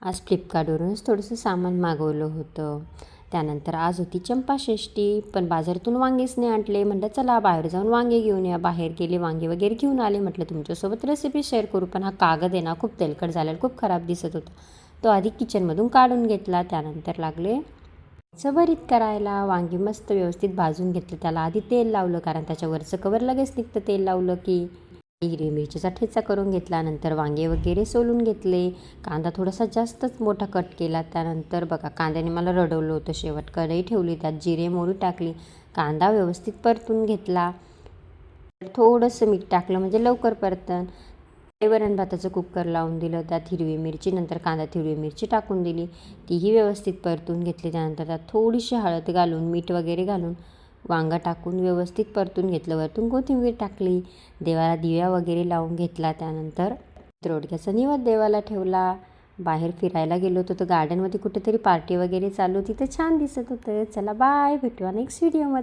आज फ्लिपकार्टवरूनच थोडंसं सामान मागवलं होतं. त्यानंतर आज होती चंपाषष्ठी, पण बाजारातून वांगेच नाही आणले. म्हटलं चला बाहेर जाऊन वांगे घेऊन या. बाहेर गेले, वांगे वगैरे घेऊन आले. म्हटलं तुमच्यासोबत रेसिपी शेअर करू, पण हा कागद आहे ना खूप तेलकट झालेला, खूप खराब दिसत होता. तो आधी किचनमधून काढून घेतला. त्यानंतर लागले भरीत करायला. वांगी मस्त व्यवस्थित भाजून घेतलं. त्याला आधी तेल लावलं, कारण त्याच्यावरचं कवर लगेच निघतं तेल लावलं की. हिरवी मिरचीचा ठेचा करून घेतला. नंतर वांगे वगैरे सोलून घेतले. कांदा थोडासा जास्तच मोठा कट केला. त्यानंतर बघा कांद्याने मला रडवलं होतं. शेवट कढई ठेवली, त्यात जिरे मोहरी टाकली. कांदा व्यवस्थित परतून घेतला. थोडंसं मीठ टाकलं म्हणजे लवकर परतन. वरण भाताचं कुकर लावून दिलं. त्यात हिरवी मिरची, नंतर कांद्यात हिरवी मिरची टाकून दिली. तीही व्यवस्थित परतून घेतली. त्यानंतर त्यात थोडीशी हळद घालून, मीठ वगैरे घालून वांगं टाकून व्यवस्थित परतून घेतलं. वरतून कोथिंबीर टाकली. देवाला दिव्या वगैरे लावून घेतला. त्यानंतर रोडग्याचा निवेद देवाला ठेवला. बाहेर फिरायला गेलो होतो, तर गार्डनमध्ये कुठेतरी पार्टी वगैरे चालू होती, तर छान दिसत होतं. चला बाय, भेटूया नेक्स्ट व्हिडिओमध्ये.